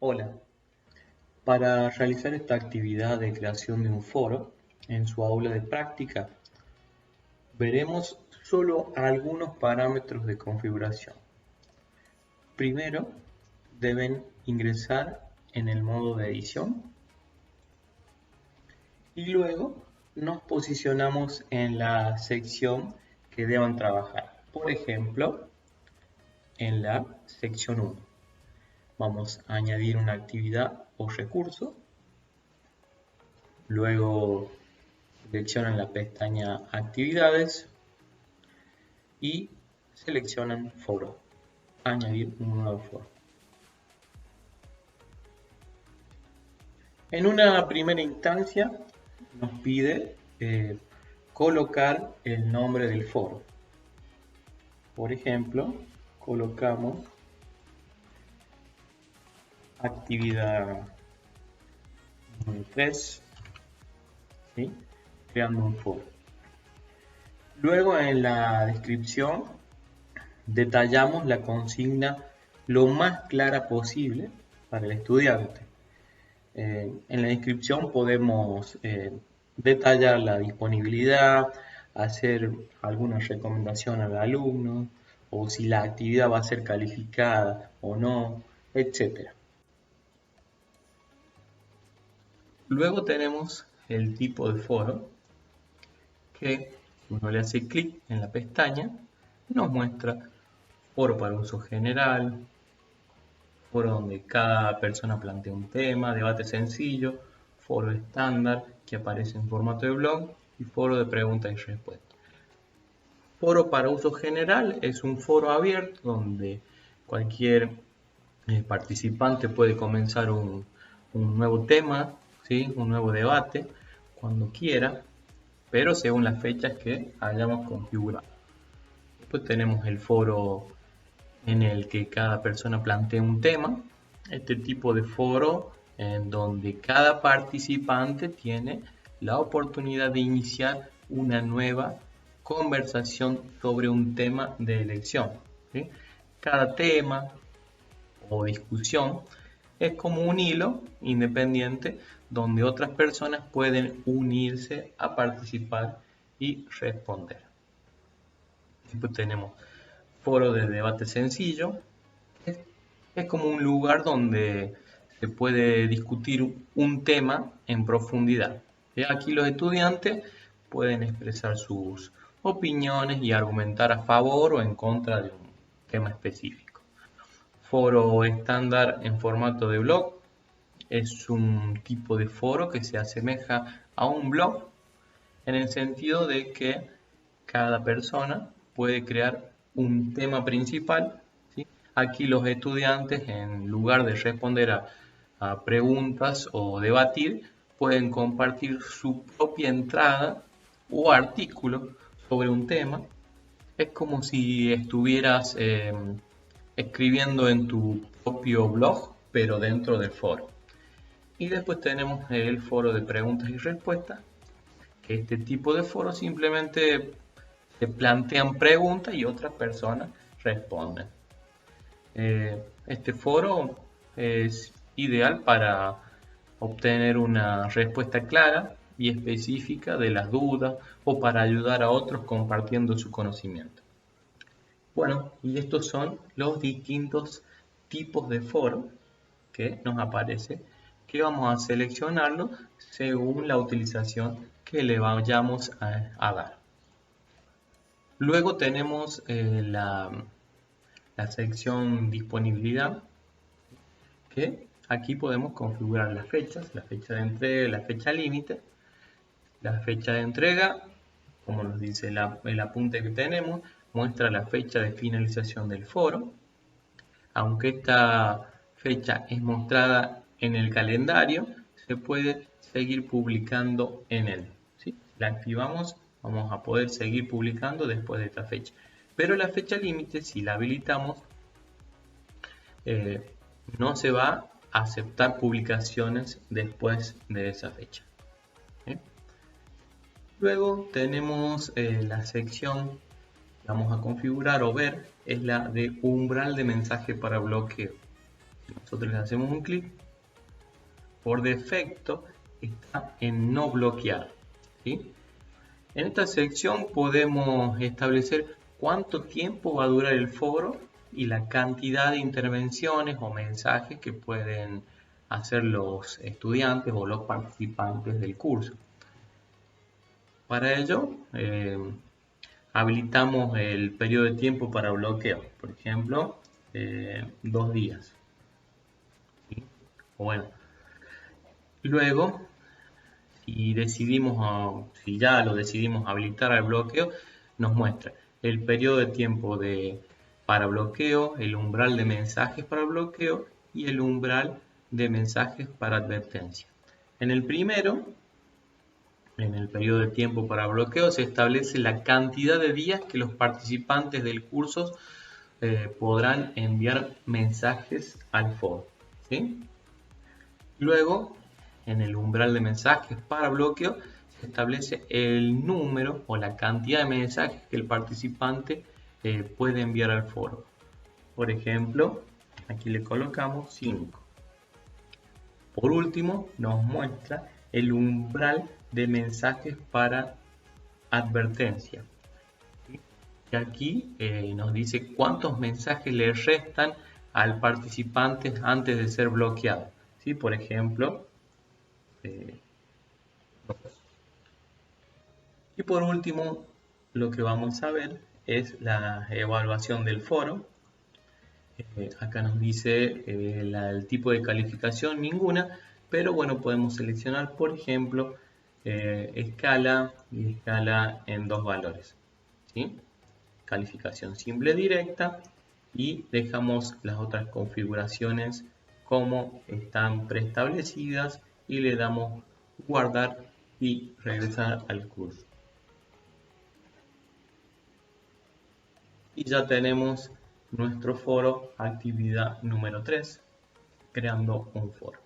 Hola, para realizar esta actividad de creación de un foro en su aula de práctica, veremos solo algunos parámetros de configuración. Primero, deben ingresar en el modo de edición y luego nos posicionamos en la sección que deban trabajar. Por ejemplo, en la sección 1. Vamos a añadir una actividad o recurso. Luego seleccionan la pestaña Actividades y seleccionan Foro, añadir un nuevo foro. En una primera instancia nos pide colocar el nombre del foro. Por ejemplo, colocamos actividad 3, ¿sí? Creando un foro. Luego en la descripción detallamos la consigna lo más clara posible para el estudiante. En la descripción podemos detallar la disponibilidad, hacer alguna recomendación al alumno, o si la actividad va a ser calificada o no, etc. Luego tenemos el tipo de foro, que uno le hace clic en la pestaña, nos muestra foro para uso general, foro donde cada persona plantea un tema, debate sencillo, foro estándar que aparece en formato de blog y foro de preguntas y respuestas. Foro para uso general es un foro abierto donde cualquier participante puede comenzar un nuevo tema, ¿sí? Un nuevo debate cuando quiera, pero según las fechas que hayamos configurado. Después tenemos el foro en el que cada persona plantea un tema, este tipo de foro en donde cada participante tiene la oportunidad de iniciar una nueva conversación sobre un tema de elección, ¿sí? Cada tema o discusión es como un hilo independiente donde otras personas pueden unirse a participar y responder. Después tenemos foro de debate sencillo. Es como un lugar donde se puede discutir un tema en profundidad. Aquí los estudiantes pueden expresar sus opiniones y argumentar a favor o en contra de un tema específico. Foro estándar en formato de blog es un tipo de foro que se asemeja a un blog en el sentido de que cada persona puede crear un tema principal, ¿sí? Aquí los estudiantes, en lugar de responder a preguntas o debatir, pueden compartir su propia entrada o artículo sobre un tema. Es como si estuvieras escribiendo en tu propio blog, pero dentro del foro. Y después tenemos el foro de preguntas y respuestas, que este tipo de foros simplemente se plantean preguntas y otras personas responden. Este foro es ideal para obtener una respuesta clara y específica de las dudas o para ayudar a otros compartiendo su conocimiento. Bueno, y estos son los distintos tipos de foros que nos aparece, que vamos a seleccionarlo según la utilización que le vayamos a dar. Luego tenemos la sección disponibilidad, que aquí podemos configurar las fechas, la fecha de entrega, la fecha límite, la fecha de entrega, como nos dice el apunte que tenemos, muestra la fecha de finalización del foro. Aunque esta fecha es mostrada en el calendario, se puede seguir publicando en él, ¿sí? La activamos, vamos a poder seguir publicando después de esta fecha. Pero la fecha límite, si la habilitamos, no se va a aceptar publicaciones después de esa fecha, ¿sí? Luego tenemos la sección que vamos a configurar o ver, es la de umbral de mensaje para bloqueo. nosotros le hacemos un clic, por defecto está en no bloquear, ¿sí? En esta sección podemos establecer cuánto tiempo va a durar el foro y la cantidad de intervenciones o mensajes que pueden hacer los estudiantes o los participantes del curso. Para ello, habilitamos el periodo de tiempo para bloqueo, por ejemplo, 2 días. ¿Sí? Bueno, luego, si ya lo decidimos habilitar al bloqueo, nos muestra el periodo de tiempo para bloqueo, el umbral de mensajes para bloqueo y el umbral de mensajes para advertencia. En el primero, en el periodo de tiempo para bloqueo, se establece la cantidad de días que los participantes del curso podrán enviar mensajes al foro, ¿sí? Luego, en el umbral de mensajes para bloqueo, se establece el número o la cantidad de mensajes que el participante puede enviar al foro. Por ejemplo, aquí le colocamos 5. Por último, nos muestra el umbral de mensajes para advertencia. Y aquí nos dice cuántos mensajes le restan al participante antes de ser bloqueado. ¿Sí? Por ejemplo, y por último, lo que vamos a ver es la evaluación del foro. Acá nos dice el tipo de calificación, ninguna, pero bueno, podemos seleccionar, por ejemplo, escala y escala en 2 valores. ¿Sí? Calificación simple directa y dejamos las otras configuraciones como están preestablecidas y le damos guardar y regresar al curso. Y ya tenemos nuestro foro, actividad número 3, creando un foro.